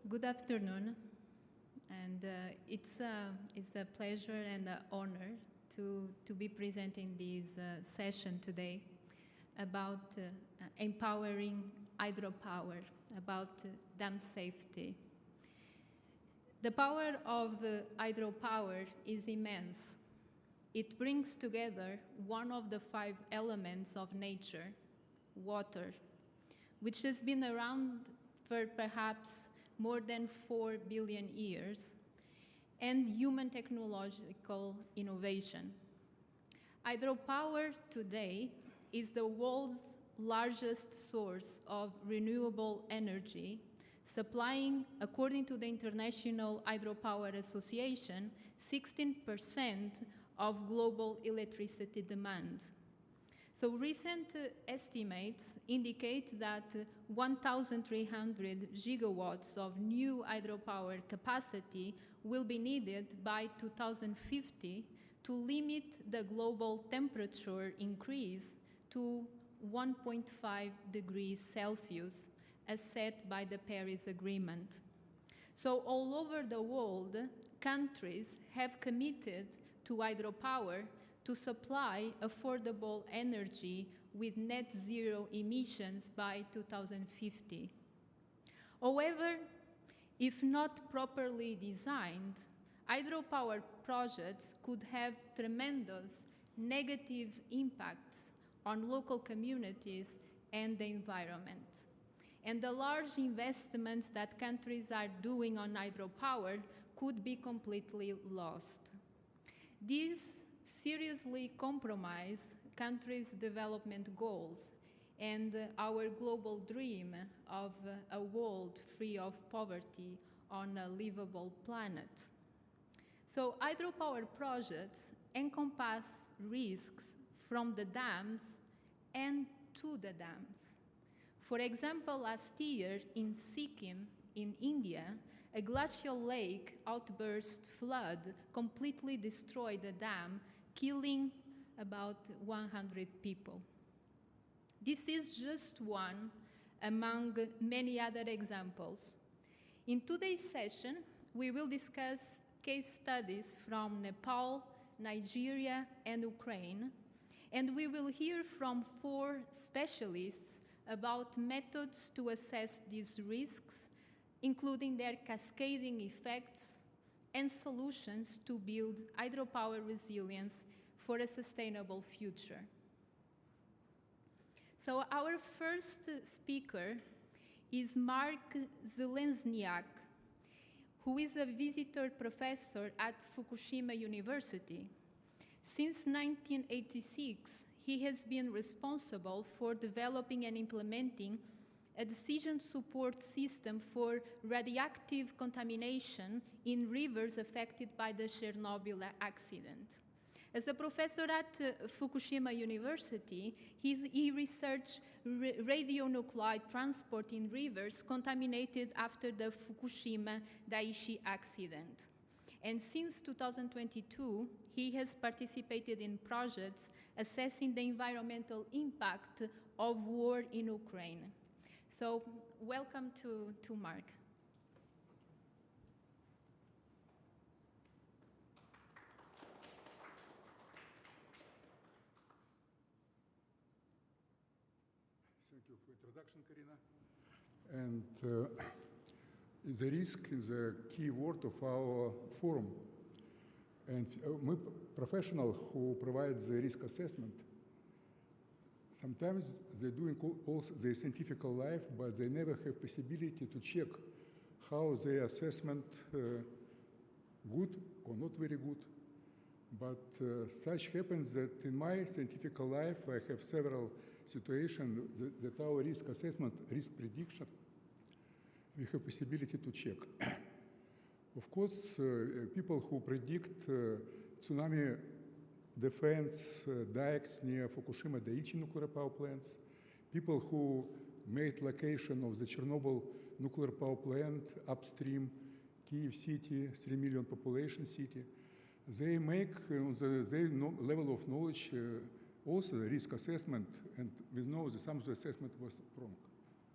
Good afternoon, and it's a pleasure and an honor to be presenting this session today about empowering hydropower, about dam safety. The power of hydropower is immense. It brings together one of the 5 elements of nature, water, which has been around for perhaps more than 4 billion years, and human technological innovation. Hydropower today is the world's largest source of renewable energy, supplying, according to the International Hydropower Association, 16% of global electricity demand. So recent estimates indicate that 1,300 gigawatts of new hydropower capacity will be needed by 2050 to limit the global temperature increase to 1.5 degrees Celsius, as set by the Paris Agreement. So all over the world, countries have committed to hydropower to supply affordable energy with net zero emissions by 2050. However, if not properly designed, hydropower projects could have tremendous negative impacts on local communities and the environment. And the large investments that countries are doing on hydropower could be completely lost. These seriously compromise countries' development goals and our global dream of a world free of poverty on a livable planet. So hydropower projects encompass risks from the dams and to the dams. For example, last year in Sikkim, in India, a glacial lake outburst flood completely destroyed the dam, killing about 100 people. This is just one among many other examples. In today's session, we will discuss case studies from Nepal, Nigeria, and Ukraine, and we will hear from 4 specialists about methods to assess these risks, including their cascading effects and solutions to build hydropower resilience for a sustainable future. So our first speaker is Mark Zelezniak, who is a visitor professor at Fukushima University. Since 1986, he has been responsible for developing and implementing a decision support system for radioactive contamination in rivers affected by the Chernobyl accident. As a professor at Fukushima University, he researched radionuclide transport in rivers contaminated after the Fukushima Daiichi accident. And since 2022, he has participated in projects assessing the environmental impact of war in Ukraine. So, welcome to Mark. Thank you for introduction, Karina. And the risk is a key word of our forum. And we professionals who provide the risk assessment, sometimes they're doing also their scientific life, but they never have possibility to check how their assessment good or not very good. But such happens that in my scientific life, I have several situations that our risk assessment, risk prediction, we have possibility to check. Of course, people who predict tsunami defense dikes near Fukushima Daiichi nuclear power plants, people who made location of the Chernobyl nuclear power plant upstream Kyiv city, 3 million population city, they make on their level of knowledge also the risk assessment, and we know that some of the assessment was wrong,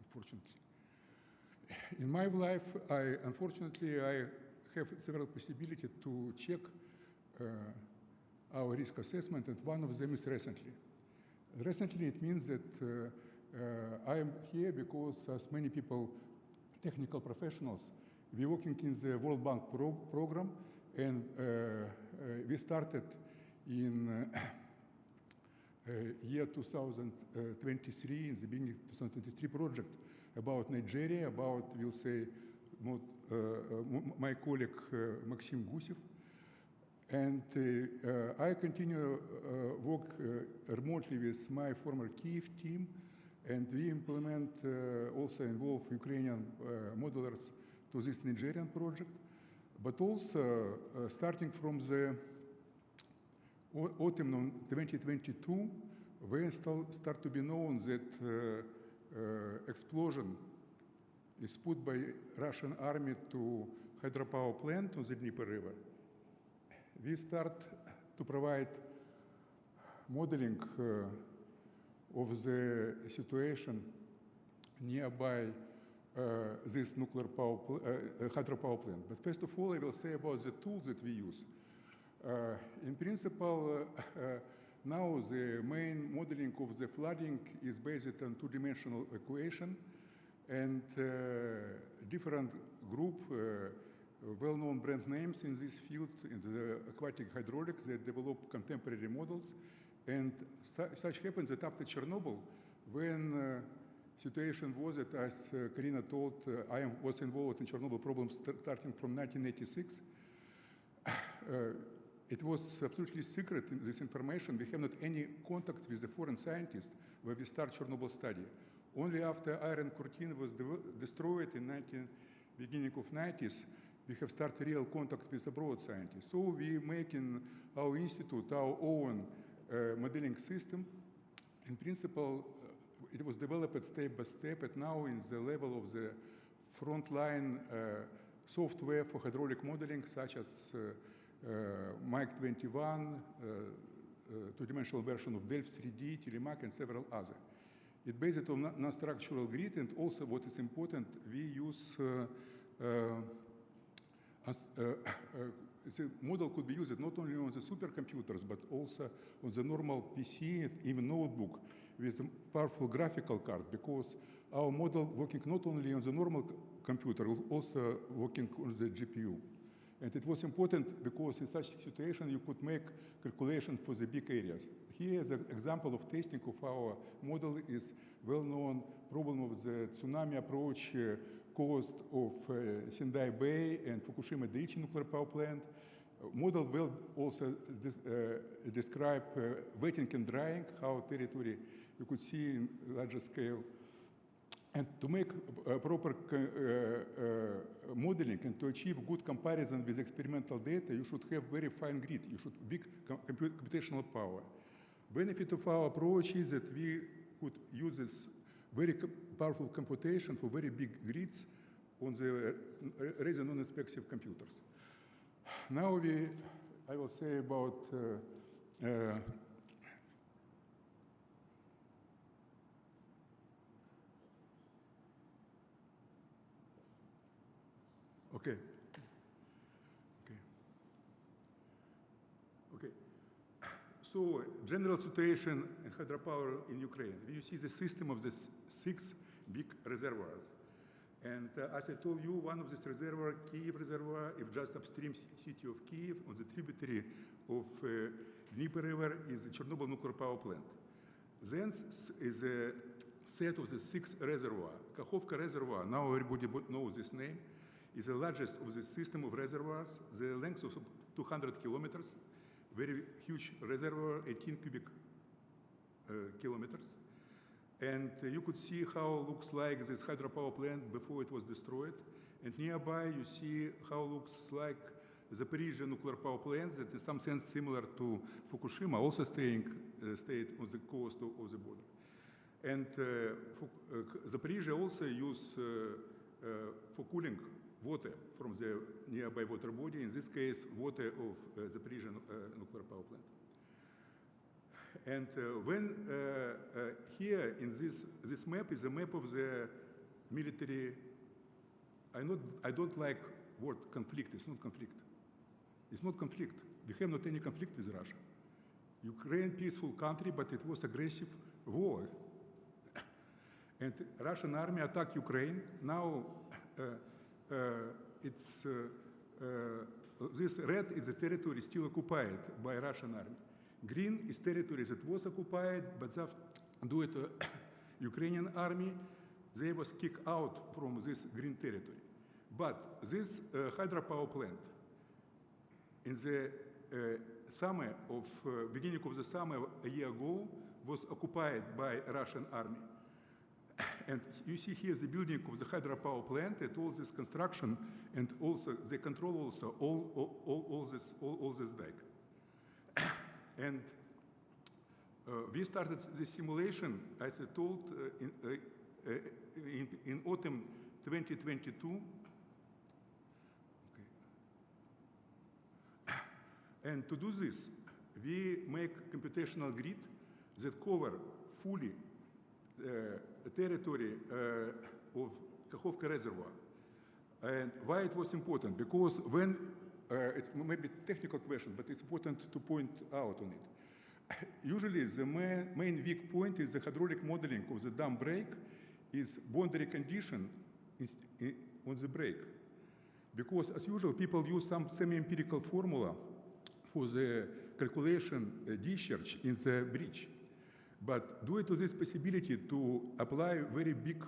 unfortunately. In my life, unfortunately, I have several possibilities to check our risk assessment, and one of them is recently. Recently, it means that I am here because, as many people, technical professionals, we're working in the World Bank program, and we started in year 2023, in the beginning of 2023 project about Nigeria, about, we'll say, my colleague Maxim Gusev. And I continue work remotely with my former Kyiv team, and we implement, also involve Ukrainian modelers to this Nigerian project, but also starting from the autumn of 2022, when start to be known that explosion is put by Russian army to hydropower plant on the Dnieper River. We start to provide modeling of the situation nearby this nuclear hydropower plant. But first of all, I will say about the tools that we use. In principle, now the main modeling of the flooding is based on two-dimensional equation, and different group, well-known brand names in this field, in the aquatic hydraulics, that develop contemporary models. And such happens that after Chernobyl, when situation was that, as Karina told, I was involved in Chernobyl problems starting from 1986. It was absolutely secret, in this information. We have not any contact with the foreign scientists where we start Chernobyl study. Only after Iron Curtain was destroyed in beginning of 90s, we have started real contact with abroad scientists. So we make in our institute our own modeling system. In principle, it was developed step by step, and now in the level of the frontline software for hydraulic modeling, such as Mike 21, two-dimensional version of Delft 3D, Telemac, and several others. It's based on non-structural grid, and also what is important, we use the model could be used not only on the supercomputers, but also on the normal PC, even notebook, with a powerful graphical card, because our model working not only on the normal computer, also working on the GPU. And it was important because in such situation you could make calculation for the big areas. Here the example of testing of our model is well-known problem of the tsunami approach coast of Sendai Bay and Fukushima Daiichi nuclear power plant. Model will also describe wetting and drying, how territory you could see in larger scale. And to make proper modeling and to achieve good comparison with experimental data, you should have very fine grid. You should big computational power. Benefit of our approach is that we could use this very powerful computation for very big grids on the rather non-expensive computers. Now I will say about Okay. So, general situation in hydropower in Ukraine. You see the system of the 6 big reservoirs. And as I told you, one of these reservoirs, Kyiv reservoir, is just upstream city of Kyiv, on the tributary of Dnieper River, is the Chernobyl nuclear power plant. Then is a set of the 6 reservoirs. Kakhovka reservoir, now everybody knows this name, is the largest of the system of reservoirs, the length of 200 kilometers, very huge reservoir, 18 cubic kilometers. And you could see how it looks like this hydropower plant before it was destroyed. And nearby you see how it looks like the Zaporizhzhia nuclear power plant that in some sense similar to Fukushima, also stayed on the coast of the border. And Zaporizhzhia also use for cooling water from the nearby water body, in this case, water of Zaporizhzhia nuclear power plant. And when here in this map is a map of the military I don't like word conflict. It's not conflict. It's not conflict. We have not any conflict with Russia. Ukraine, peaceful country, but it was aggressive war. And Russian army attacked Ukraine. Now this red is a territory still occupied by Russian army. Green is territory that was occupied, but due to Ukrainian army, they was kicked out from this green territory. But this hydropower plant, in the beginning of the summer a year ago, was occupied by Russian army. And you see here the building of the hydropower plant and all this construction, and also they control also all this dike. And we started the simulation, as I told, in autumn 2022. Okay. And to do this, we make computational grid that cover fully the territory of Kakhovka Reservoir. And why it was important? Because when, it may be a technical question, but it's important to point out on it. Usually the main weak point is the hydraulic modeling of the dam break is boundary condition on the break. Because as usual, people use some semi-empirical formula for the calculation discharge in the breach. But due to this possibility to apply very big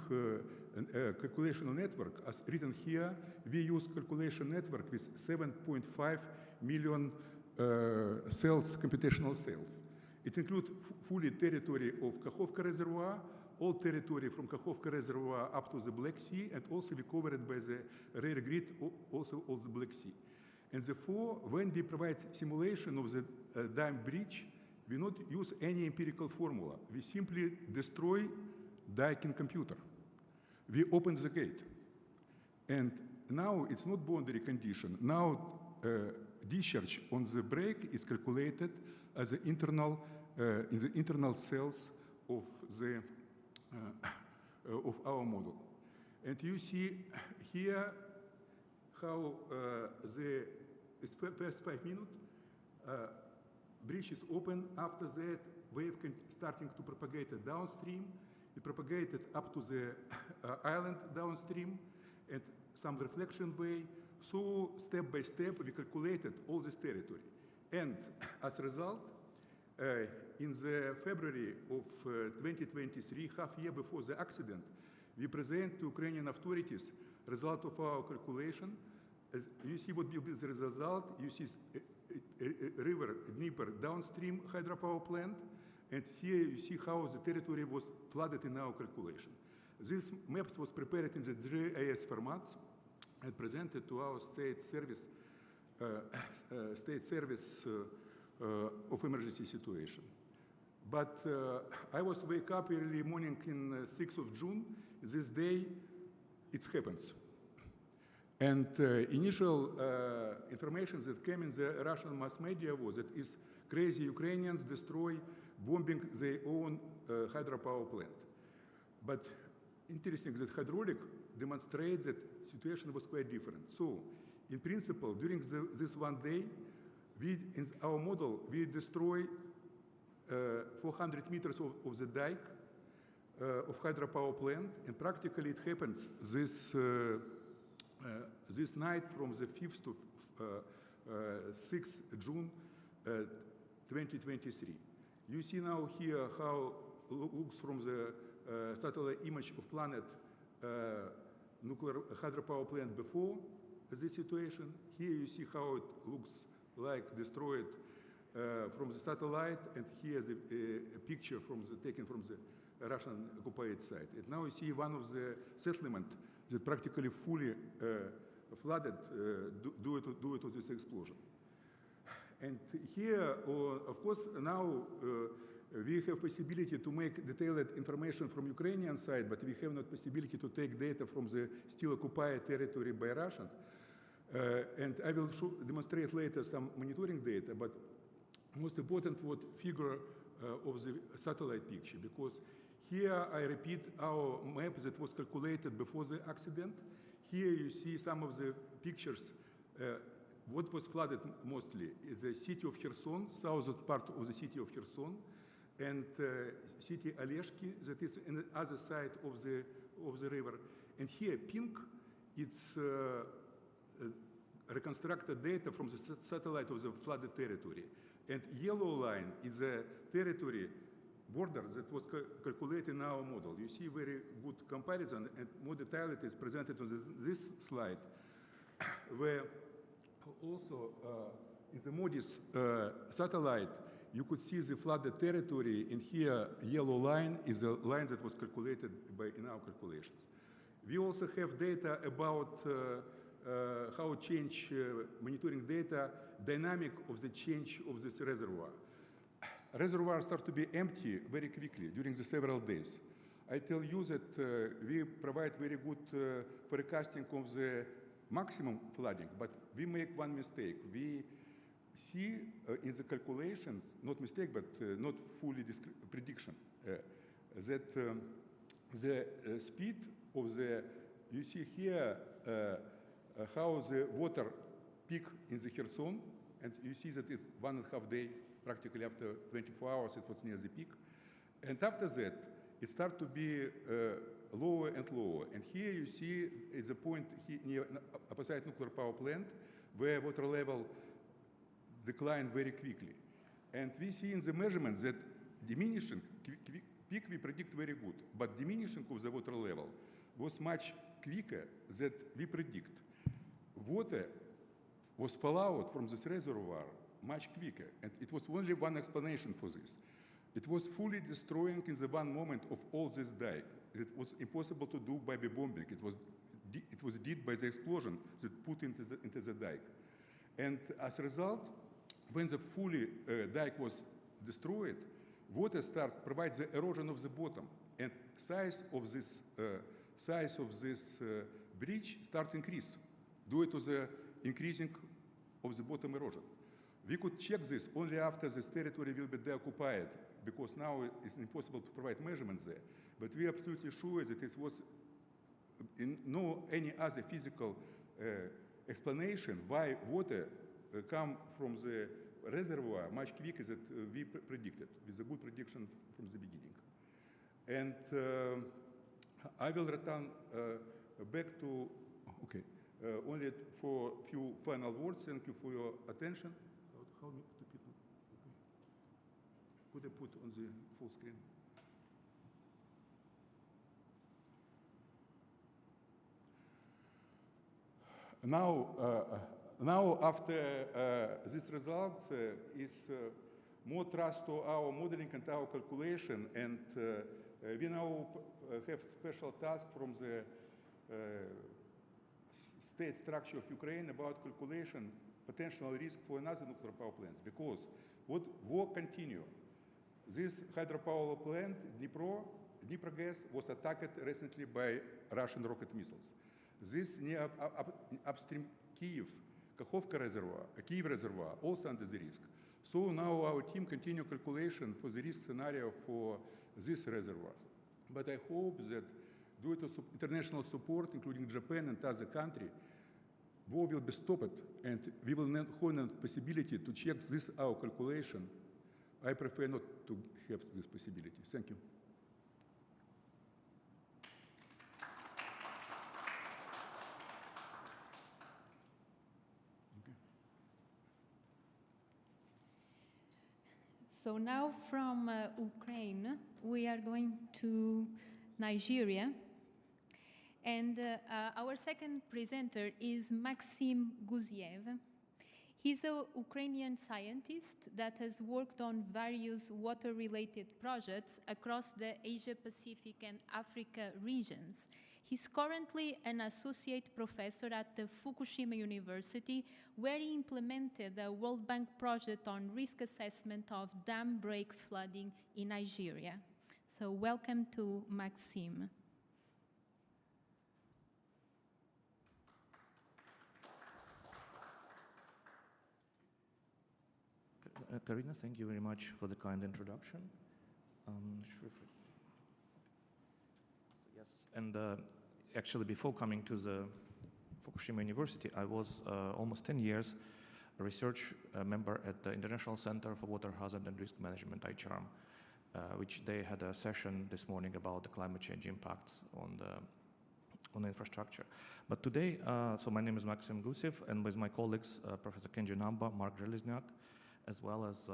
calculation network, as written here, we use calculation network with 7.5 million cells, computational cells. It includes fully territory of Kakhovka Reservoir, all territory from Kakhovka Reservoir up to the Black Sea, and also we covered by the rare grid also all the Black Sea. And therefore, when we provide simulation of the dam breach, we not use any empirical formula. We simply destroy dike in computer. We open the gate. And now it's not boundary condition. Now discharge on the break is calculated as the internal, in the internal cells of the of our model. And you see here how the first 5 minutes breach is open. After that, wave starting to propagate downstream. It propagated up to the island downstream and some reflection way. So step by step, we calculated all this territory. And as a result, in the February of 2023, half year before the accident, we present to Ukrainian authorities result of our calculation. As you see what will be the result. You see river Dnieper downstream hydropower plant, and here you see how the territory was flooded in our calculation. This maps was prepared in the GIS formats and presented to our state service of emergency situation. But I was wake up early morning in 6th of June. This day, it happens. And initial information that came in the Russian mass media was that is crazy Ukrainians destroy, bombing their own hydropower plant. But interesting that hydraulic demonstrates that situation was quite different. So, in principle, during this one day, in our model, we destroy 400 meters of the dike of hydropower plant, and practically it happens this night from the 5th to 6th June 2023. You see now here how looks from the satellite image of planet nuclear hydropower plant before this situation. Here you see how it looks like destroyed from the satellite, and here a picture taken from the Russian occupied site. And now you see one of the settlement that practically fully flooded due to this explosion. And here, of course, now we have possibility to make detailed information from Ukrainian side, but we have not possibility to take data from the still occupied territory by Russians. And I will demonstrate later some monitoring data, but most important what figure of the satellite picture, because here I repeat our map that was calculated before the accident. Here you see some of the pictures. What was flooded mostly is the city of Kherson, southern part of the city of Kherson, and city Oleshki, that is on the other side of the river. And here, pink, it's reconstructed data from the satellite of the flooded territory. And yellow line is a territory border that was calculated in our model. You see very good comparison, and more detailed is presented on this slide, where also in the MODIS satellite, you could see the flooded territory, and here yellow line is a line that was calculated in our calculations. We also have data about how change monitoring data, dynamic of the change of this reservoir. Reservoir start to be empty very quickly during the several days. I tell you that we provide very good forecasting of the maximum flooding, but we make one mistake. We see in the calculation, not mistake, but not fully prediction, that the speed of the, you see here how the water peak in the Kherson, and you see that it's 1.5 day, practically after 24 hours, it was near the peak. And after that, it started to be lower and lower. And here you see is a point near opposite nuclear power plant where water level declined very quickly. And we see in the measurements that diminishing, peak we predict very good, but diminishing of the water level was much quicker than we predict. Water was fall out from this reservoir much quicker, and it was only one explanation for this. It was fully destroying in the one moment of all this dike. It was impossible to do by the bombing. It was did by the explosion that put into the dike. And as a result, when the fully dike was destroyed, water provides the erosion of the bottom, and size of this bridge start increase due to the increasing of the bottom erosion. We could check this only after this territory will be deoccupied, because now it's impossible to provide measurements there. But we are absolutely sure that it was any other physical explanation why water come from the reservoir much quicker than we predicted, with a good prediction from the beginning. And I will return back to, only for a few final words. Thank you for your attention. How do people? Could I put on the full screen? Now after this result is more trust to our modeling and our calculation, and we now have special task from the state structure of Ukraine about calculation potential risk for another nuclear power plants, because what war continue. This hydropower plant, Dnipro gas, was attacked recently by Russian rocket missiles. This near upstream Kiev, Kakhovka reservoir, Kiev reservoir, also under the risk. So now our team continue calculation for the risk scenario for these reservoirs. But I hope that due to international support, including Japan and other countries, war will be stopped, and we will have the possibility to check this our calculation. I prefer not to have this possibility. Thank you. So now from Ukraine, we are going to Nigeria. And our second presenter is Maxim Guziev. He's a Ukrainian scientist that has worked on various water-related projects across the Asia-Pacific and Africa regions. He's currently an associate professor at the Fukushima University, where he implemented a World Bank project on risk assessment of dam break flooding in Nigeria. So welcome to Maxim. Karina, thank you very much for the kind introduction. Yes, and actually before coming to the Fukushima University, I was almost 10 years a research member at the International Center for Water Hazard and Risk Management, ICHARM, which they had a session this morning about the climate change impacts on the infrastructure. But today, so my name is Maxim Gusev, and with my colleagues, Professor Kenji Namba, Mark Zhelezniak, as well as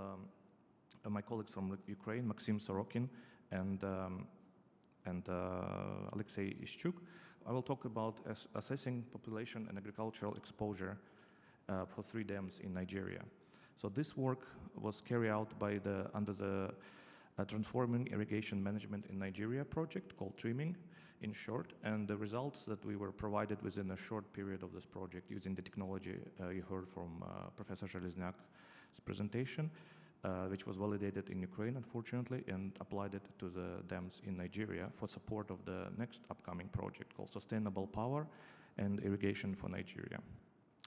my colleagues from Ukraine, Maxim Sorokin and Alexei Ishchuk, I will talk about assessing population and agricultural exposure for 3 dams in Nigeria. So this work was carried out by under the Transforming Irrigation Management in Nigeria project called TRIMMING in short, and the results that we were provided within a short period of this project using the technology you heard from Professor Zhelezniak's presentation, which was validated in Ukraine, unfortunately, and applied it to the dams in Nigeria for support of the next upcoming project called Sustainable Power and Irrigation for Nigeria.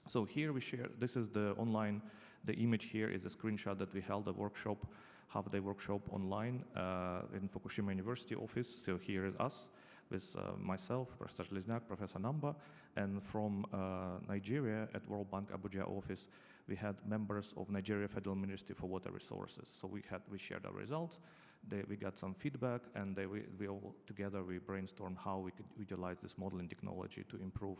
So here we share, this is the online, the image here is a screenshot that we held a workshop, half-day workshop online in Fukushima University office. So here is us with myself, Professor Zhelezniak, Professor Namba, and from Nigeria at World Bank Abuja office, we had members of Nigeria Federal Ministry for Water Resources. So we shared our results, we got some feedback, and we all together, we brainstormed how we could utilize this modeling technology to improve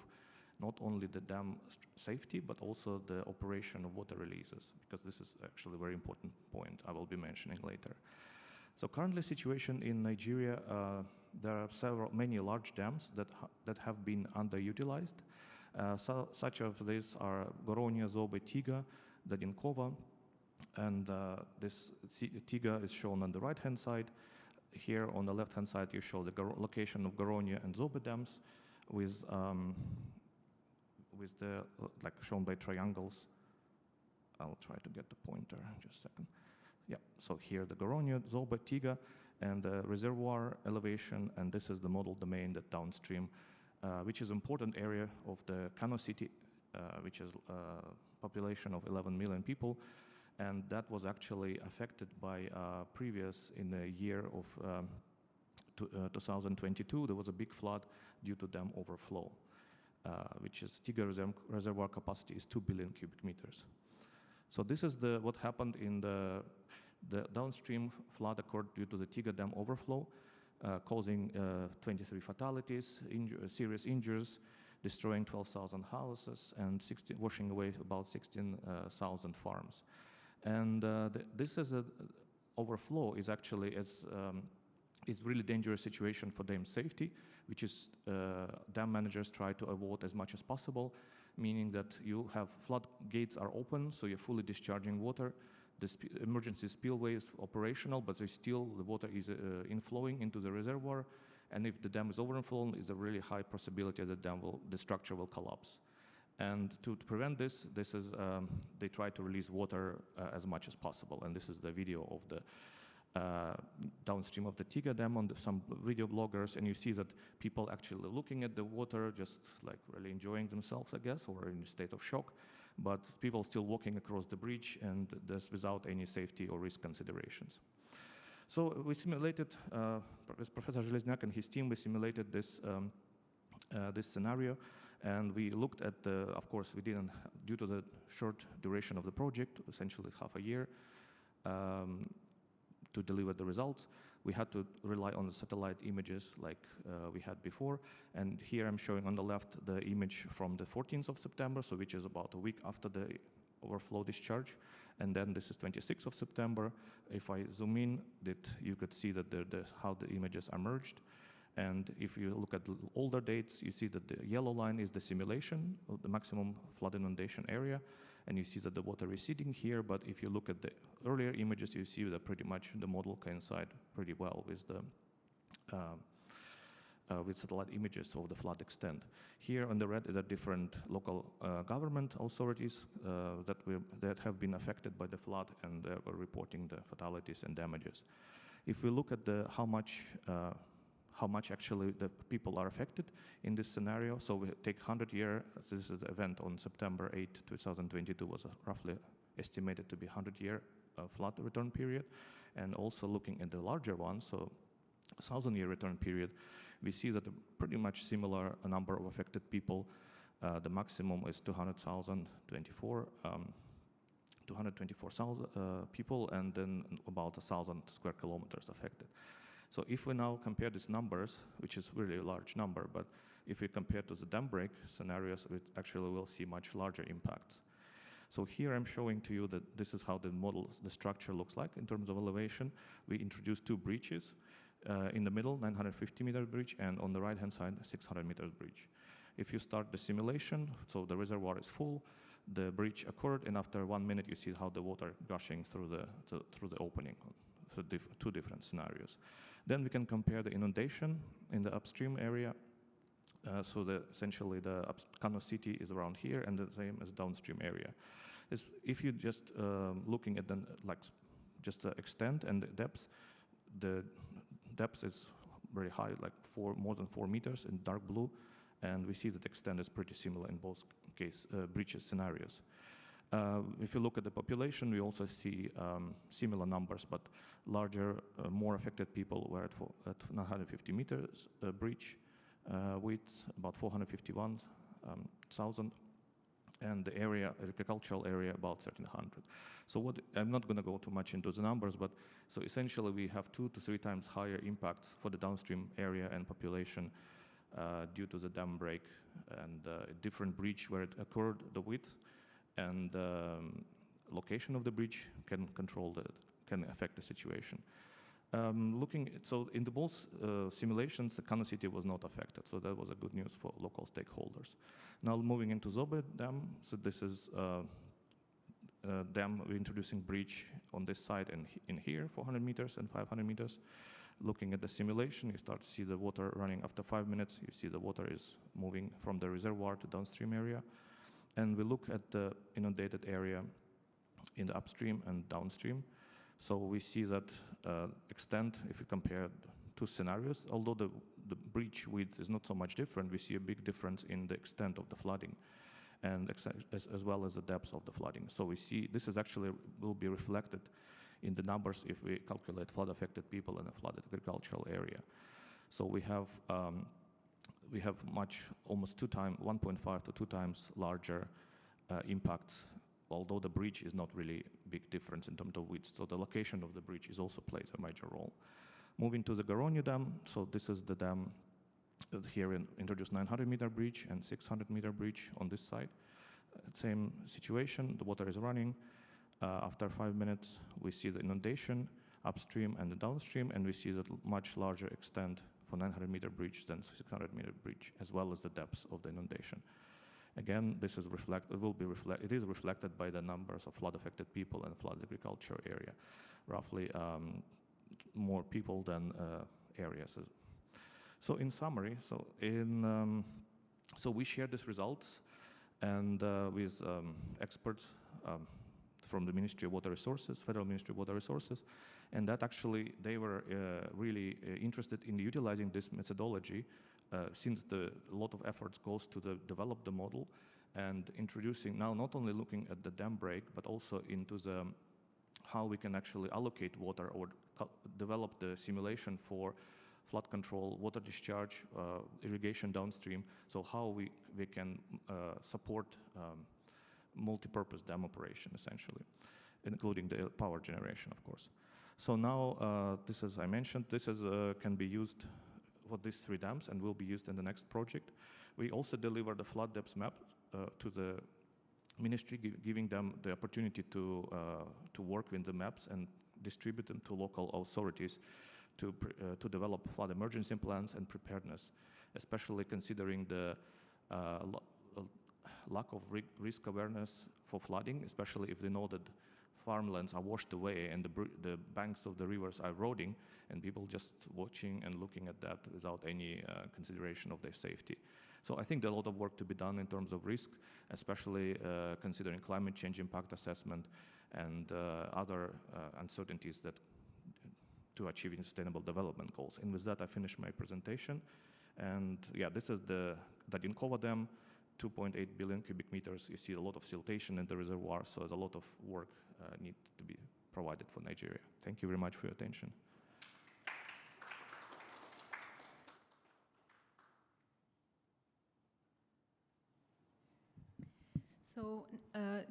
not only the dam safety, but also the operation of water releases, because this is actually a very important point I will be mentioning later. So currently situation in Nigeria, there are many large dams that have been underutilized. Such of these are Goronia, Zobe, Tiga, Dadinkova, and this Tiga is shown on the right-hand side. Here on the left-hand side, you show the location of Goronia and Zobe dams with the, like shown by triangles. I'll try to get the pointer, just a second. Yeah, so here the Goronia, Zobe, Tiga, and the reservoir elevation, and this is the model domain that downstream, which is an important area of the Kano city, which is a population of 11 million people, and that was actually affected by previous, in the year of 2022, there was a big flood due to dam overflow, which is Tiga reservoir capacity is 2 billion cubic meters. So this is what happened in the downstream flood occurred due to the Tiga dam overflow, causing 23 fatalities, serious injuries, destroying 12,000 houses, and washing away about 16,000 farms. And this is overflow is actually it's really dangerous situation for dam safety, which is dam managers try to avoid as much as possible, meaning that you have floodgates are open, so you're fully discharging water. The emergency spillway is operational, but the water is inflowing into the reservoir, and if the dam is overflown, it's a really high possibility that the structure will collapse. And to prevent this is they try to release water as much as possible, and this is the video of the downstream of the Tiga dam on some video bloggers, and you see that people actually looking at the water, just like really enjoying themselves, I guess, or in a state of shock. But people still walking across the bridge, and this without any safety or risk considerations. So we simulated, with Professor Zhelezniak and his team, we simulated this scenario, and we looked at of course, we didn't, due to the short duration of the project, essentially half a year, to deliver the results, we had to rely on the satellite images like we had before. And here I'm showing on the left the image from the 14th of September, so which is about a week after the overflow discharge. And then this is 26th of September. If I zoom in, you could see that how the images are merged. And if you look at the older dates, you see that the yellow line is the simulation of the maximum flood inundation area. And you see that the water is receding here, but if you look at the earlier images, you see that pretty much the model coincide pretty well with the with satellite images of the flood extent. Here on the red are the different local government authorities that have been affected by the flood, and they are reporting the fatalities and damages. If we look at how much actually the people are affected in this scenario. So we take 100 years, this is the event on September 8, 2022, was roughly estimated to be 100-year flood return period. And also looking at the larger one, so 1,000-year return period, we see that a pretty much similar number of affected people The maximum is 224,000 people, and then about 1,000 square kilometers affected. So if we now compare these numbers, which is really a large number, but if we compare to the dam break scenarios, we actually will see much larger impacts. So here I'm showing to you that this is how the model, the structure looks like in terms of elevation. We introduced two breaches. In the middle, 950-meter bridge, and on the right-hand side, 600-meter bridge. If you start the simulation, so the reservoir is full, the breach occurred, and after 1 minute, you see how the water gushing through the opening, so two different scenarios. Then we can compare the inundation in the upstream area. So essentially, the Kano city is around here, and the same as downstream area. If you just looking at just the extent and the depth is very high, like more than 4 meters in dark blue, and we see that extent is pretty similar in both breaches scenarios. If you look at the population, we also see similar numbers, but larger, more affected people were at 950 meters breach width, about 451,000, and the area, agricultural area, about 1,300. So I'm not going to go too much into the numbers, but so essentially we have 2 to 3 times higher impact for the downstream area and population due to the dam break and different breach where it occurred, the width and location of the breach can affect the situation. So in the both simulations, the Kano city was not affected, so that was a good news for local stakeholders. Now moving into Zobe Dam, so this is dam, we're introducing breach on this side and in here, 400 meters and 500 meters. Looking at the simulation, you start to see the water running after 5 minutes. You see the water is moving from the reservoir to downstream area. And we look at the inundated area in the upstream and downstream. So we see that extent, if you compare two scenarios, although the breach width is not so much different, we see a big difference in the extent of the flooding and as well as the depth of the flooding. So we see this is actually will be reflected in the numbers if we calculate flood-affected people in a flooded agricultural area. So we have almost 1.5 to 2 times larger impacts, although the breach is not really big difference in terms of width. So the location of the breach is also plays a major role. Moving to the Goronyo Dam, so this is the dam here introduced 900-meter breach and 600-meter breach on this side. Same situation, the water is running. After 5 minutes, we see the inundation upstream and the downstream, and we see that much larger extent for 900-meter breach than 600-meter breach, as well as the depths of the inundation. Again, this is it is reflected by the numbers of flood-affected people and flood agriculture area. Roughly more people than areas. So in summary, so we share these results and with experts from the Ministry of Water Resources, Federal Ministry of Water Resources, and that actually they were really interested in utilizing this methodology since a lot of efforts goes to develop the model and introducing now not only looking at the dam break, but also into how we can actually allocate water or develop the simulation for flood control, water discharge, irrigation downstream, so how we can support multi-purpose dam operation, essentially, including the power generation, of course. So now, this, as I mentioned, this can be used for these 3 dams and will be used in the next project. We also deliver the flood depth map to the ministry, giving them the opportunity to work with the maps and distribute them to local authorities to develop flood emergency plans and preparedness, especially considering the lack of risk awareness for flooding, especially if they know that farmlands are washed away and the banks of the rivers are eroding, and people just watching and looking at that without any consideration of their safety. So I think there's a lot of work to be done in terms of risk, especially considering climate change impact assessment and other uncertainties that to achieving sustainable development goals. And with that, I finish my presentation. And yeah, this is the Dadinkova Dam, 2.8 billion cubic meters. You see a lot of siltation in the reservoir, so there's a lot of work need to be provided for Nigeria. Thank you very much for your attention. So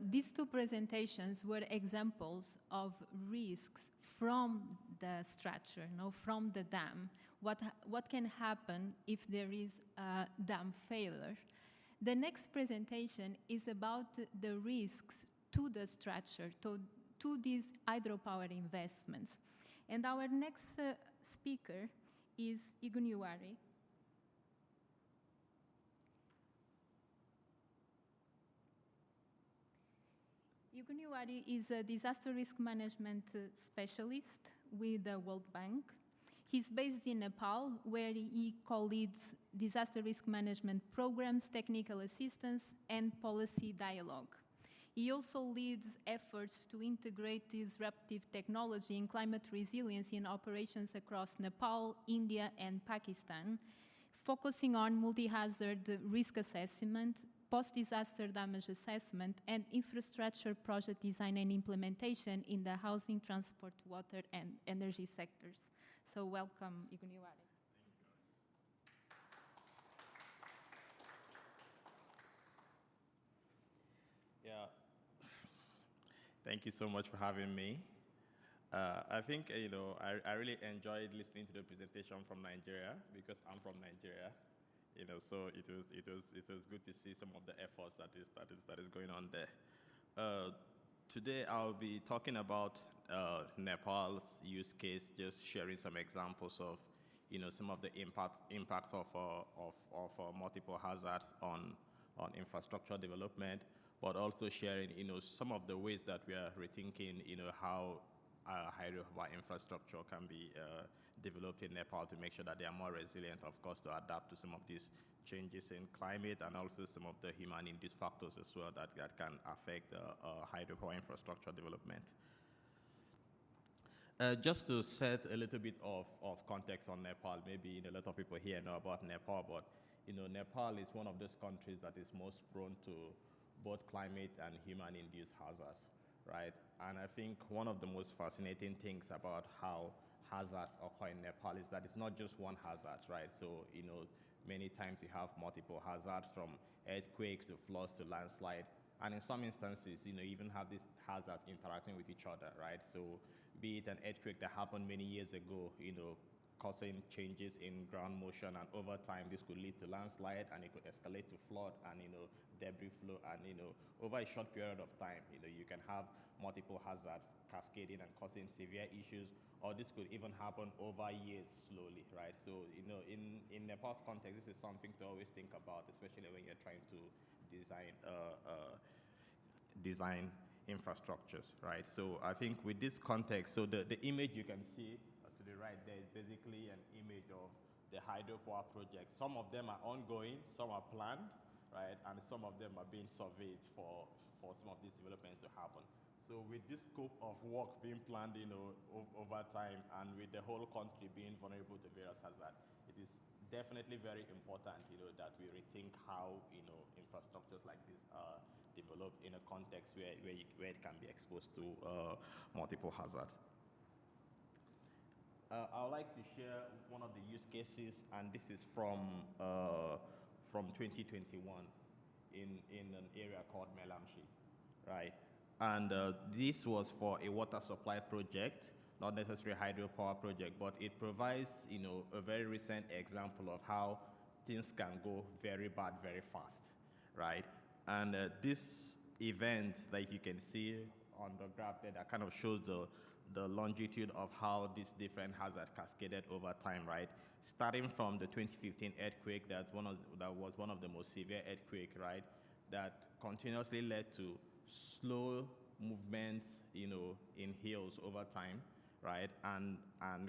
these two presentations were examples of risks from the structure, from the dam. What can happen if there is a dam failure? The next presentation is about the risks to the structure, to these hydropower investments. And our next speaker is Iguniwari. Iguniwari is a disaster risk management specialist with the World Bank. He's based in Nepal, where he co-leads disaster risk management programs, technical assistance, and policy dialogue. He also leads efforts to integrate disruptive technology in climate resilience in operations across Nepal, India, and Pakistan, focusing on multi-hazard risk assessment, post-disaster damage assessment, and infrastructure project design and implementation in the housing, transport, water, and energy sectors. So welcome, Iguniwari. Yeah. Thank you so much for having me. I think, I really enjoyed listening to the presentation from Nigeria because I'm from Nigeria. So it was good to see some of the efforts that is going on there. Today I'll be talking about Nepal's use case, just sharing some examples of some of the impacts of multiple hazards on infrastructure development, but also sharing some of the ways that we are rethinking how hydropower infrastructure can be developed in Nepal to make sure that they are more resilient, of course, to adapt to some of these changes in climate and also some of the human-induced factors as well that can affect hydropower infrastructure development. Just to set a little bit of context on Nepal, maybe a lot of people here know about Nepal, but Nepal is one of those countries that is most prone to both climate and human-induced hazards, right? And I think one of the most fascinating things about how hazards occur in Nepal is that it's not just one hazard, right? So, many times you have multiple hazards from earthquakes to floods to landslide. And in some instances, you even have these hazards interacting with each other, right? So be it an earthquake that happened many years ago, causing changes in ground motion, and over time this could lead to landslide, and it could escalate to flood and debris flow, and over a short period of time you can have multiple hazards cascading and causing severe issues, or this could even happen over years slowly, right? So in Nepal's context, this is something to always think about, especially when you're trying to design infrastructures, right? So I think with this context, so the image you can see to the right there is basically an image of the hydropower project. Some of them are ongoing, some are planned, right? And some of them are being surveyed for some of these developments to happen. So with this scope of work being planned, over time, and with the whole country being vulnerable to various hazards, it is definitely very important, that we rethink how, infrastructures like this are developed in a context where it can be exposed to multiple hazards. I would like to share one of the use cases, and this is from 2021 in an area called Melamshi, right? And this was for a water supply project, not necessarily a hydropower project, but it provides, a very recent example of how things can go very bad very fast, right? And this event, like you can see on the graph there, that kind of shows the longitude of how these different hazards cascaded over time, right? Starting from the 2015 earthquake, that was one of the most severe earthquake, right? That continuously led to slow movement, in hills over time, right? And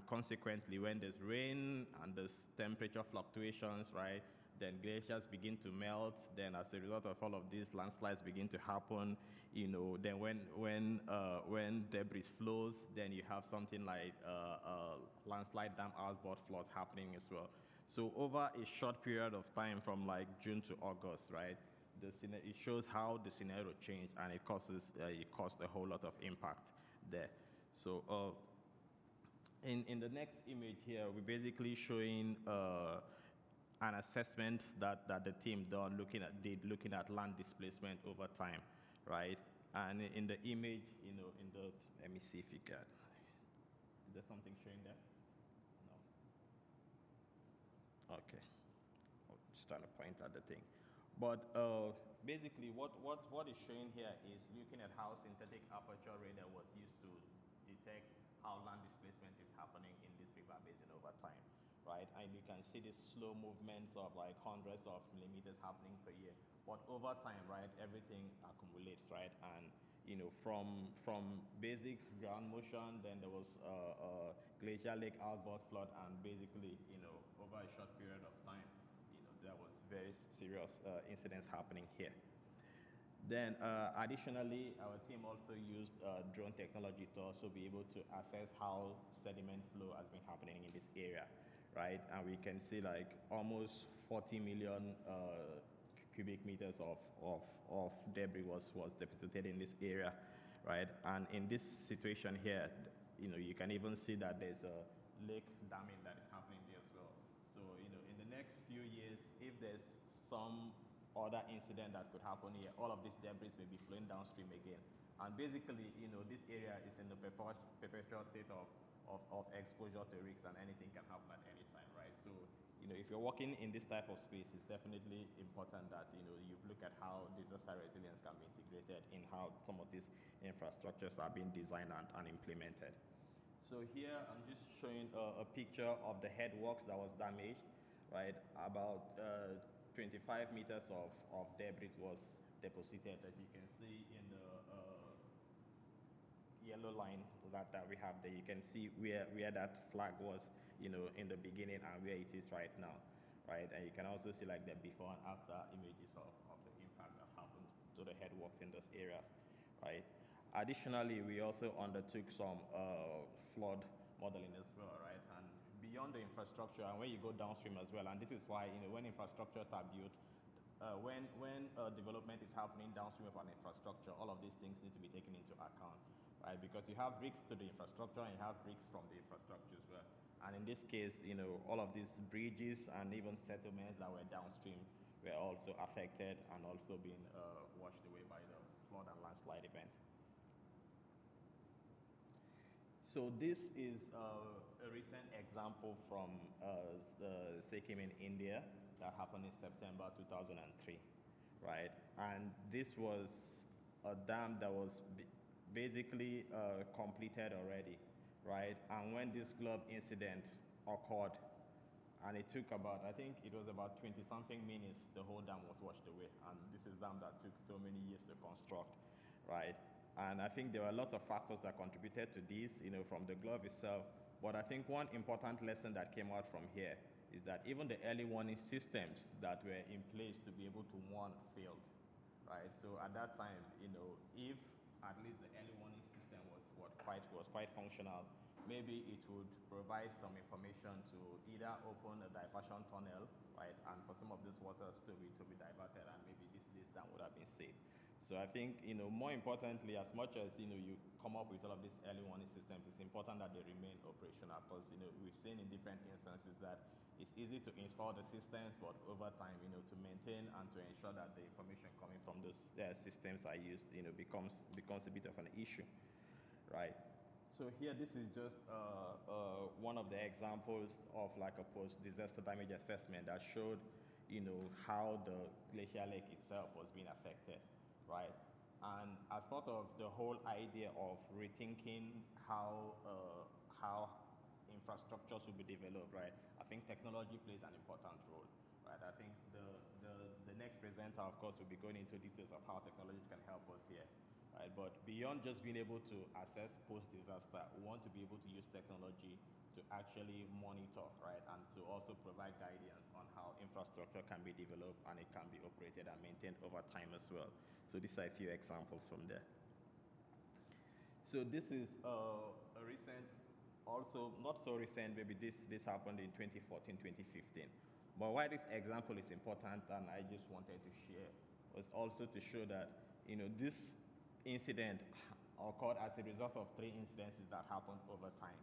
consequently, when there's rain and there's temperature fluctuations, right, then glaciers begin to melt. Then as a result of all of these, landslides begin to happen. Then when debris flows, then you have something like landslide, dam outburst, floods happening as well. So over a short period of time, from like June to August, right, it shows how the scenario changed, and it caused a whole lot of impact there. So in the next image here, we're basically showing an assessment that the team did looking at land displacement over time, right? And in the image, let me see if you can. Is there something showing there? No. Okay. I'm just trying to point at the thing. But basically, what is showing here is looking at how synthetic aperture radar was used to detect how land displacement is happening in this river basin over time, right? And you can see these slow movements of like hundreds of millimeters happening per year. But over time, right, everything accumulates, right? And from basic ground motion, then there was glacial lake outburst flood, and basically, over a short period of time, there was very serious incidents happening here. Then additionally, our team also used drone technology to also be able to assess how sediment flow has been happening in this area, right? And we can see like almost 40 million cubic meters of debris was deposited in this area, right? And in this situation here, you can even see that there's a lake damming that is happening there as well. So, in the next few years, if there's some other incident that could happen here, all of this debris may be flowing downstream again. And basically, this area is in the perpetual state of exposure to risks, and anything can happen at any time, right? So, if you're working in this type of space, it's definitely important that, you look at how disaster resilience can be integrated in how some of these infrastructures are being designed and implemented. So here, I'm just showing a picture of the headworks that was damaged, right? About 25 meters of debris was deposited, as you can see in the yellow line that we have there. You can see where that flag was, in the beginning and where it is right now, right? And you can also see like the before and after images of the impact that happened to the headworks in those areas, right? Additionally, we also undertook some flood modeling as well, right? And beyond the infrastructure, and when you go downstream as well, and this is why, when infrastructures are built, when development is happening downstream of an infrastructure, all of these things need to be taken into account, right? Because you have risks to the infrastructure and you have risks from the infrastructure as well. And in this case, all of these bridges and even settlements that were downstream were also affected and also being washed away by the flood and landslide event. So this is a recent example from Sikkim in India that happened in September 2003, right? And this was a dam that was basically completed already, right? And when this glove incident occurred, and it took about, I think it was about 20-something minutes, the whole dam was washed away. And this is a dam that took so many years to construct, right? And I think there were lots of factors that contributed to this, from the glove itself. But I think one important lesson that came out from here is that even the early warning systems that were in place to be able to warn failed, right? So at that time, if at least the early warning system was quite functional, maybe it would provide some information to either open a diversion tunnel, right, and for some of these waters to be diverted, and maybe this dam would have been saved. So I think, more importantly, as much as, you come up with all of these early warning systems, it's important that they remain operational, because, we've seen in different instances that it's easy to install the systems, but over time, to maintain and to ensure that the information coming from those systems are used, becomes a bit of an issue, right? So here, this is just one of the examples of like a post-disaster damage assessment that showed, how the glacial lake itself was being affected, right? And as part of the whole idea of rethinking how infrastructure should be developed, right? I think technology plays an important role, right? I think the next presenter, of course, will be going into details of how technology can help us here. Right, but beyond just being able to assess post-disaster, we want to be able to use technology to actually monitor, right, and to also provide guidance on how infrastructure can be developed and it can be operated and maintained over time as well. So these are a few examples from there. So this is a recent, also not so recent, maybe this happened in 2014, 2015. But why this example is important and I just wanted to share was also to show that, this incident occurred as a result of 3 incidences that happened over time,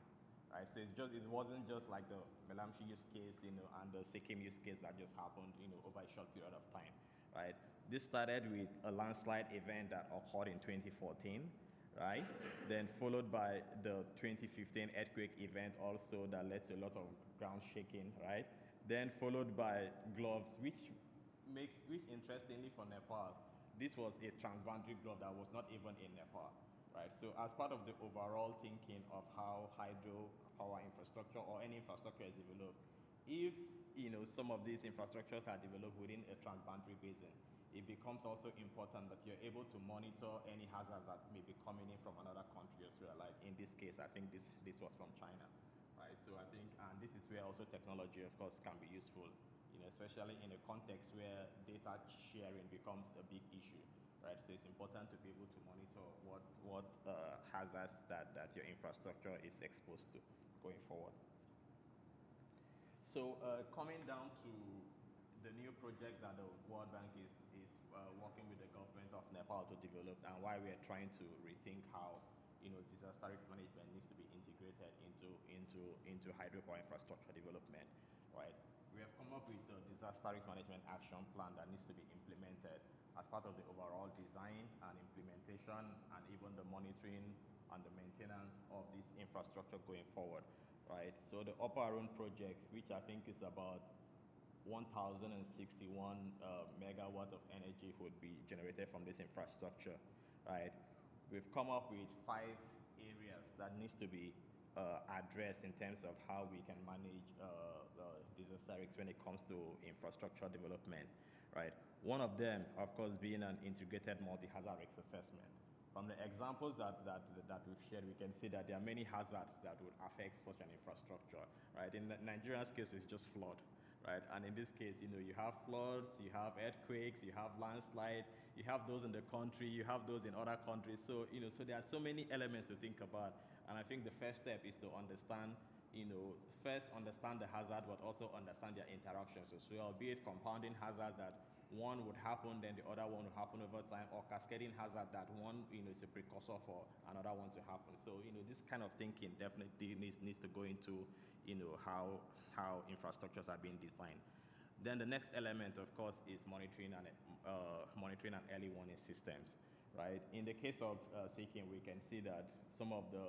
right? So it wasn't just like the Melamshi use case, and the Sikkim use case that just happened, over a short period of time, right? This started with a landslide event that occurred in 2014, right? Then followed by the 2015 earthquake event also that led to a lot of ground shaking, right? Then followed by gloves, which interestingly for Nepal, this was a transboundary glove that was not even in Nepal, right? So as part of the overall thinking of how hydropower infrastructure or any infrastructure is developed, if some of these infrastructures are developed within a transboundary basin, it becomes also important that you're able to monitor any hazards that may be coming in from another country as well. Like in this case, I think this was from China, right? So I think, and this is where also technology, of course, can be useful, especially in a context where data sharing becomes a big issue, right? So it's important to be able to monitor what hazards that your infrastructure is exposed to going forward. So coming down to the new project that the World Bank is working with the government of Nepal to develop, and why we are trying to rethink how disaster risk management needs to be integrated into hydropower infrastructure development, right? We have come up with the disaster risk management action plan that needs to be implemented as part of the overall design and implementation, and even the monitoring and the maintenance of this infrastructure going forward, right? So the Upper Arun project, which I think is about 1,061 megawatt of energy would be generated from this infrastructure, right? We've come up with 5 areas that needs to be addressed in terms of how we can manage disaster risks when it comes to infrastructure development, right? One of them, of course, being an integrated multi-hazard risk assessment. From the examples that we've shared, we can see that there are many hazards that would affect such an infrastructure, right? In Nigeria's case, it's just flood, right? And in this case, you have floods, you have earthquakes, you have landslide, you have those in the country, you have those in other countries. So, so there are so many elements to think about. And I think the first step is to understand, first understand the hazard, but also understand their interactions as well, be it compounding hazard that one would happen, then the other one will happen over time, or cascading hazard that one, is a precursor for another one to happen. So, this kind of thinking definitely needs to go into, how infrastructures are being designed. Then the next element, of course, is monitoring and early warning systems, right? In the case of Sikkim, we can see that some of the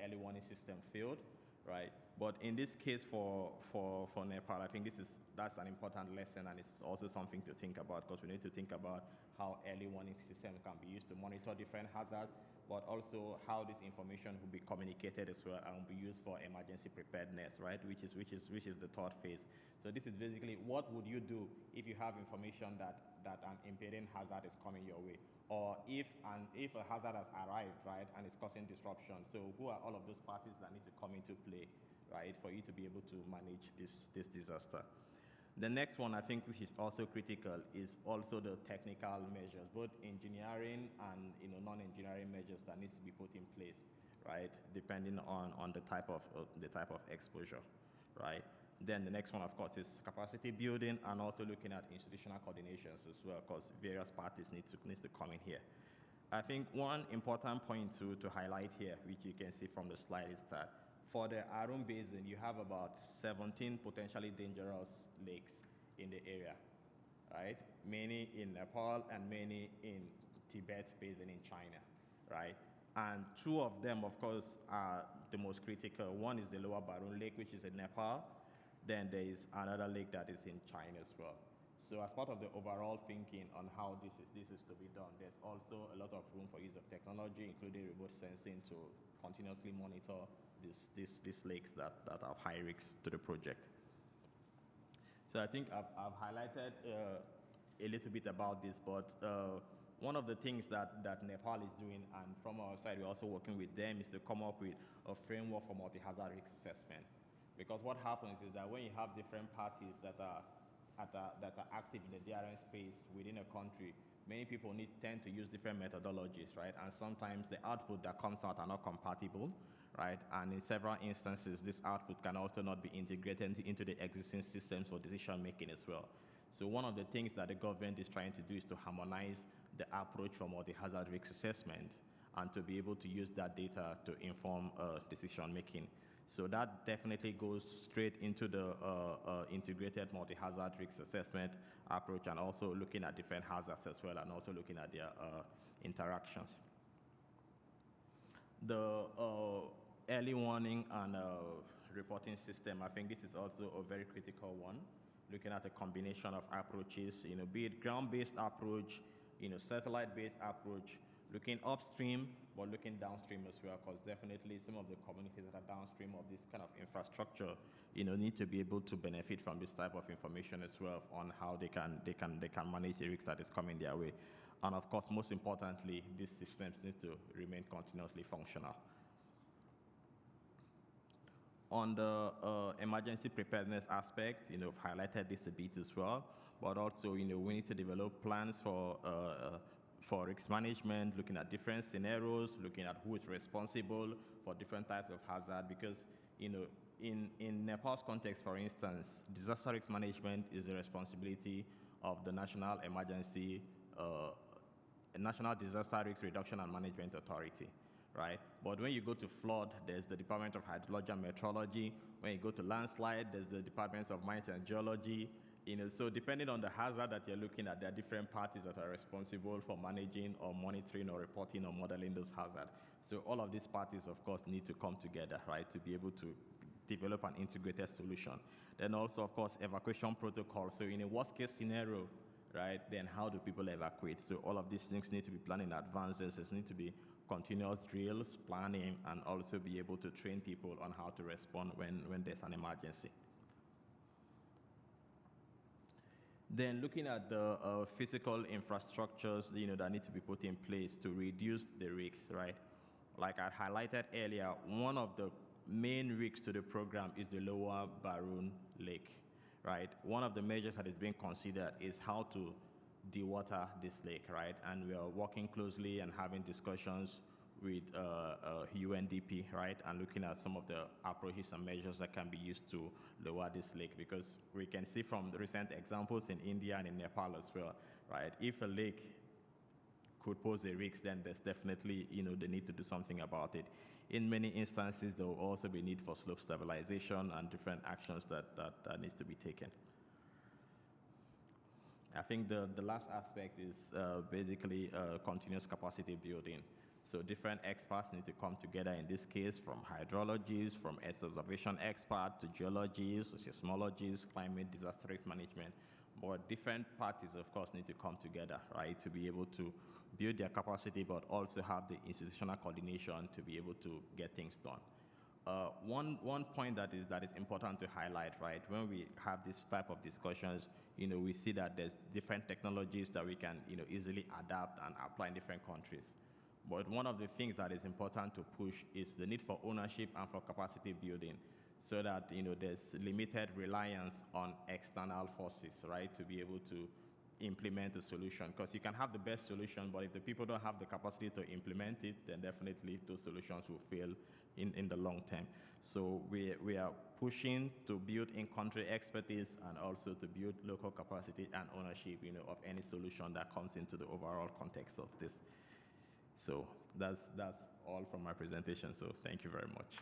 early warning system failed, right? But in this case for Nepal, I think that's an important lesson, and it's also something to think about, because we need to think about how early warning system can be used to monitor different hazards, but also how this information will be communicated as well and will be used for emergency preparedness, right? Which is the third phase. So this is basically, what would you do if you have information that an impending hazard is coming your way, or if a hazard has arrived, right, and it's causing disruption. So who are all of those parties that need to come into play, right, for you to be able to manage this disaster? The next one, I think, which is also critical, is also the technical measures, both engineering and non-engineering measures that needs to be put in place, right, depending on the type of exposure, right? Then the next one, of course, is capacity building, and also looking at institutional coordinations as well, because various parties needs to come in here. I think one important point to highlight here, which you can see from the slide, is that for the Arun Basin, you have about 17 potentially dangerous lakes in the area, right? Many in Nepal and many in Tibet Basin in China, right? And 2 of them, of course, are the most critical. One is the Lower Barun Lake, which is in Nepal. Then there is another lake that is in China as well. So as part of the overall thinking on how this is to be done, there's also a lot of room for use of technology, including remote sensing, to continuously monitor these lakes that have high risks to the project. So I think I've highlighted a little bit about this, but one of the things that Nepal is doing, and from our side we're also working with them, is to come up with a framework for multi-hazard risk assessment. Because what happens is that when you have different parties that are active in the DRR space within a country, many people tend to use different methodologies, right? And sometimes the output that comes out are not compatible, right? And in several instances, this output can also not be integrated into the existing systems for decision making as well. So one of the things that the government is trying to do is to harmonize the approach for multi-hazard risk assessment, and to be able to use that data to inform decision making. So that definitely goes straight into the integrated multi-hazard risk assessment approach, and also looking at different hazards as well, and also looking at their interactions. The early warning and reporting system, I think this is also a very critical one, looking at a combination of approaches, be it ground-based approach, satellite-based approach, looking upstream, but looking downstream as well, because definitely some of the communities that are downstream of this kind of infrastructure, need to be able to benefit from this type of information as well on how they can manage the risk that is coming their way. And of course, most importantly, these systems need to remain continuously functional. On the emergency preparedness aspect, I've highlighted this a bit as well, but also, we need to develop plans for risk management, looking at different scenarios, looking at who is responsible for different types of hazard, because, in Nepal's context, for instance, disaster risk management is the responsibility of the National Disaster Risk Reduction and Management Authority, right? But when you go to flood, there's the Department of Hydrology and Meteorology. When you go to landslide, there's the Departments of Mines and Geology. So depending on the hazard that you're looking at, there are different parties that are responsible for managing or monitoring or reporting or modeling those hazards. So all of these parties, of course, need to come together, right, to be able to develop an integrated solution. Then also, of course, evacuation protocols. So in a worst-case scenario, right, then how do people evacuate? So all of these things need to be planned in advance. There need to be continuous drills, planning, and also be able to train people on how to respond when there's an emergency. Then looking at the physical infrastructures, that need to be put in place to reduce the risks, right? Like I highlighted earlier, one of the main risks to the program is the lower Barun Lake, right? One of the measures that is being considered is how to dewater this lake, right? And we are working closely and having discussions with UNDP, right? And looking at some of the approaches and measures that can be used to lower this lake, because we can see from the recent examples in India and in Nepal as well, right? If a lake could pose a risk, then there's definitely, the need to do something about it. In many instances, there will also be need for slope stabilization and different actions that needs to be taken. I think the last aspect is basically continuous capacity building. So different experts need to come together in this case, from hydrologists, from Earth observation experts, to geologists, seismologists, climate disaster risk management. But different parties, of course, need to come together, right, to be able to build their capacity, but also have the institutional coordination to be able to get things done. One point that is important to highlight, right, when we have this type of discussions, we see that there's different technologies that we can, easily adapt and apply in different countries. But one of the things that is important to push is the need for ownership and for capacity building, so that, there's limited reliance on external forces, right, to be able to implement a solution. Because you can have the best solution, but if the people don't have the capacity to implement it, then definitely those solutions will fail in the long term. So we are pushing to build in-country expertise and also to build local capacity and ownership, of any solution that comes into the overall context of this. So that's all from my presentation. So thank you very much.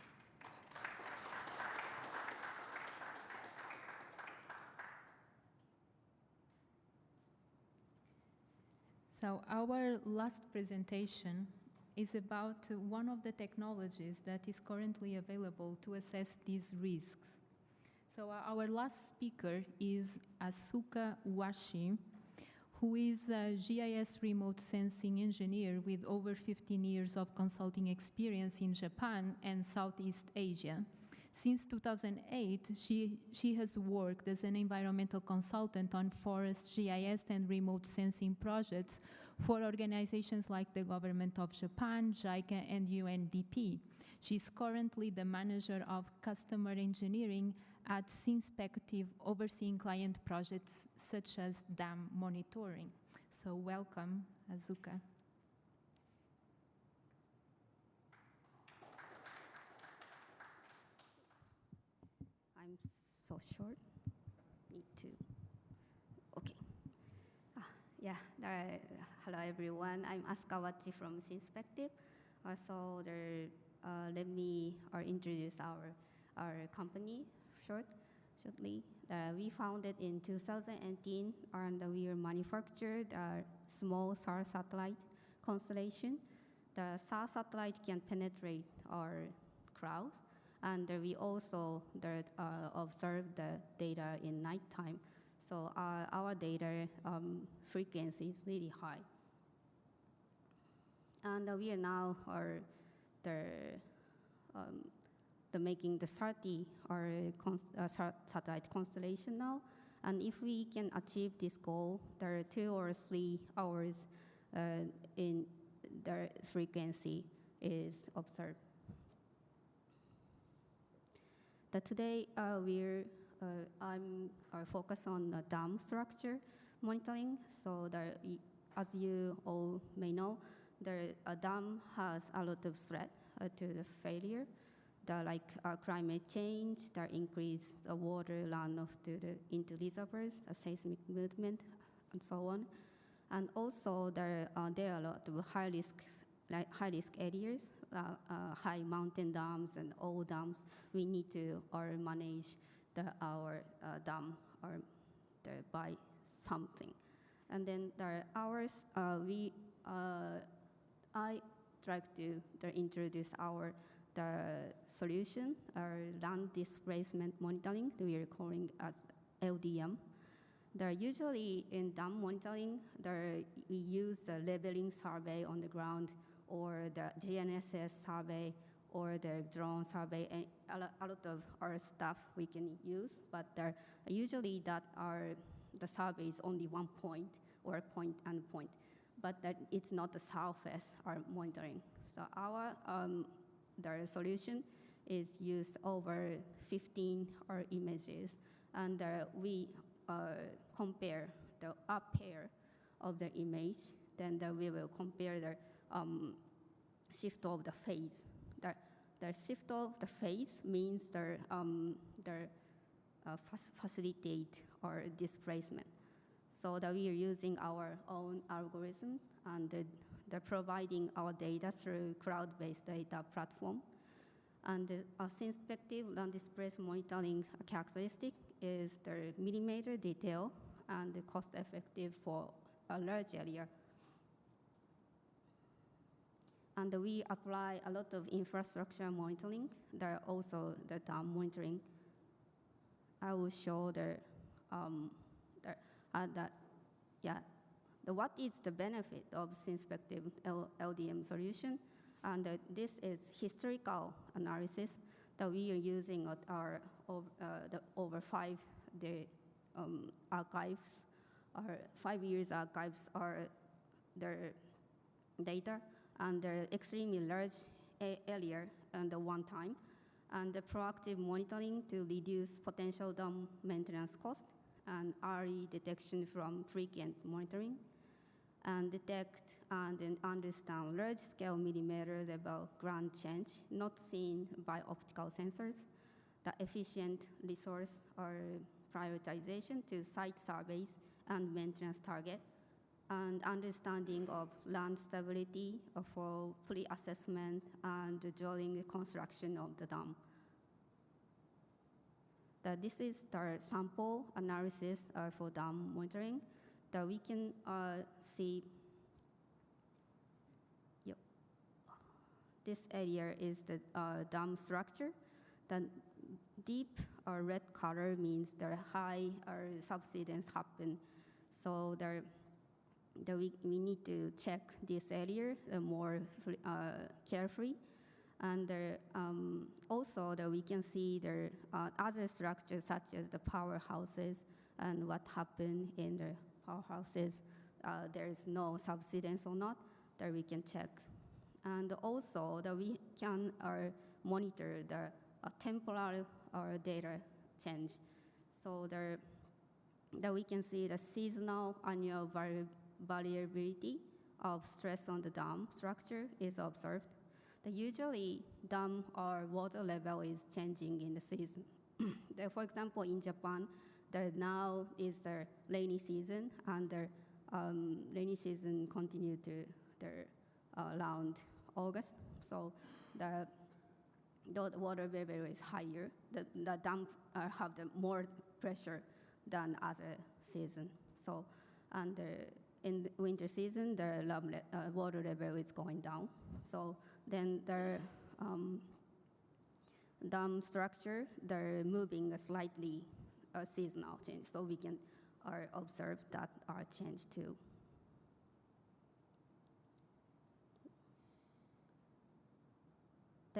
So our last presentation is about one of the technologies that is currently available to assess these risks. So our last speaker is Asuka Washi, who is a GIS remote sensing engineer with over 15 years of consulting experience in Japan and Southeast Asia. Since 2008, she has worked as an environmental consultant on forest GIS and remote sensing projects for organizations like the Government of Japan, JICA, and UNDP. She's currently the manager of customer engineering at Synspective, overseeing client projects such as dam monitoring. So welcome, Asuka. I'm so short. Me too. Okay. Hello everyone. I'm Asuka Wachi from Synspective. Let me introduce our our company shortly. We founded in 2018, and we manufactured a small SAR satellite constellation. The SAR satellite can penetrate our cloud, and we also observe the data in nighttime. So our data frequency is really high. And we are now making the 30 satellite constellation now. And if we can achieve this goal, there are 2 or 3 hours in the frequency is observed. Today I'm focused on dam structure monitoring. So as you all may know, a dam has a lot of threat to the failure. Like climate change, the increased water runoff into reservoirs, seismic movement, and so on. And also there are a lot of high risk areas, high mountain dams and old dams. We need to manage our dam by something. And then I try to introduce the solution, land displacement monitoring, we are calling as LDM. Usually in dam monitoring, we use the leveling survey on the ground, or the GNSS survey, or the drone survey, and a lot of our stuff we can use, but usually the survey is only one point, or point and point, but it's not the surface or monitoring. So the solution is used over 15 images, and we compare the up pair of the image. Then we will compare the shift of the phase. The shift of the phase means the facilitate or displacement. So we are using our own algorithm, and they're providing our data through cloud-based data platform. And the synspective land displacement monitoring characteristic is the millimeter detail and cost-effective for a large area. And we apply a lot of infrastructure monitoring. There are also the dam monitoring. I will show what is the benefit of synspective LDM solution. And this is historical analysis that we are using at our over 5 archives, or 5 years archives are their data, and they're extremely large area and one time, and the proactive monitoring to reduce potential dam maintenance cost, and early detection from frequent monitoring, and detect and then understand large-scale millimeter level ground change not seen by optical sensors, the efficient resource or prioritization to site surveys and maintenance target, and understanding of land stability for pre-assessment and during the construction of the dam. This is the sample analysis for dam monitoring. That we can see, this area is the dam structure. The deep red color means the high subsidence happen. So we need to check this area more carefully. And also we can see the other structures such as the powerhouses and what happened in the powerhouses. There is no subsidence or not, that we can check. And also that we can monitor the temporal data change. So that we can see the seasonal annual variability of stress on the dam structure is observed. Usually dam or water level is changing in the season. For example, in Japan, there now is the rainy season, and the rainy season continue to around August. So though the water level is higher, the dam have the more pressure than other season. So, and in the winter season, the water level is going down. So then the dam structure, they're moving a slightly seasonal change. So we can observe that change too.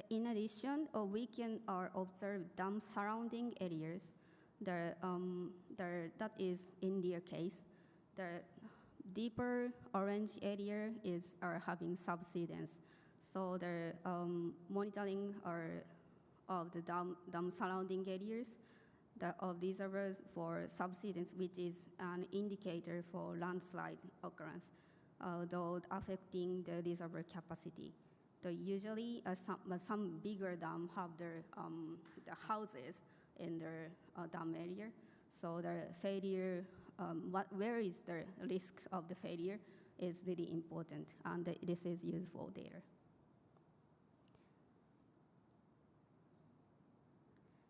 In addition, we can observe dam surrounding areas. That is in their case, the deeper orange area is having subsidence. So the monitoring of the dam surrounding areas of these areas for subsidence, which is an indicator for landslide occurrence, though affecting the reservoir capacity. So usually, some bigger dam have the houses in their dam area. So the failure, where is the risk of the failure is really important, and this is useful data.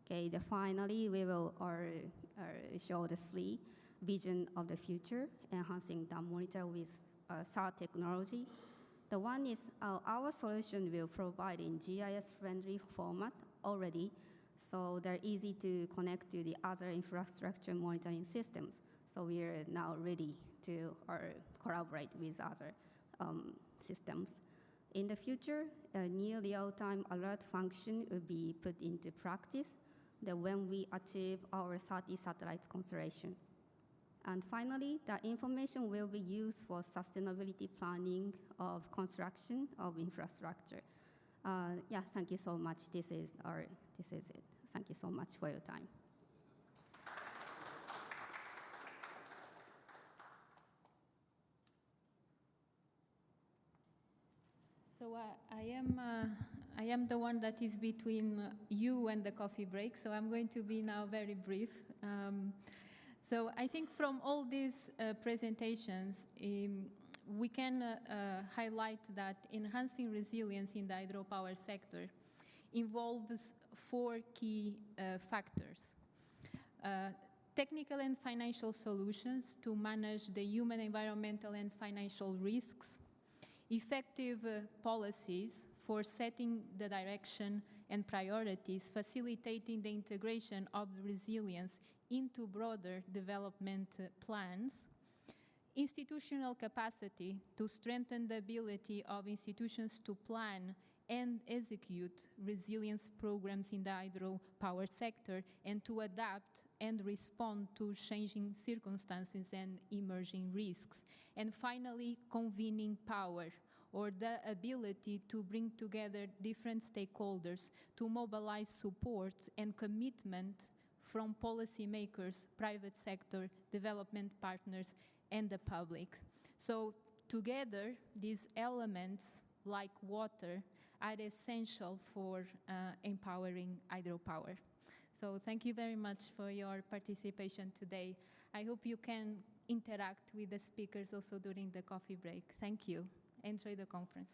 Okay, finally, we will show the 3 vision of the future, enhancing dam monitor with SAR technology. The one is our solution will provide in GIS-friendly format already, so they're easy to connect to the other infrastructure monitoring systems. So we are now ready to collaborate with other systems. In the future, a near real-time alert function will be put into practice when we achieve our 30 satellites constellation. And finally, the information will be used for sustainability planning of construction of infrastructure. Yeah, thank you so much. This is it. Thank you so much for your time. So I am the one that is between you and the coffee break, so I'm going to be now very brief. So I think from all these presentations, we can highlight that enhancing resilience in the hydropower sector involves 4 key factors. Technical and financial solutions to manage the human, environmental, and financial risks, effective policies for setting the direction and priorities, facilitating the integration of resilience into broader development plans, institutional capacity to strengthen the ability of institutions to plan and execute resilience programs in the hydropower sector and to adapt and respond to changing circumstances and emerging risks. And finally, convening power, or the ability to bring together different stakeholders to mobilize support and commitment from policymakers, private sector, development partners, and the public. So together, these elements, like water, are essential for empowering hydropower. So thank you very much for your participation today. I hope you can interact with the speakers also during the coffee break. Thank you. Enjoy the conference.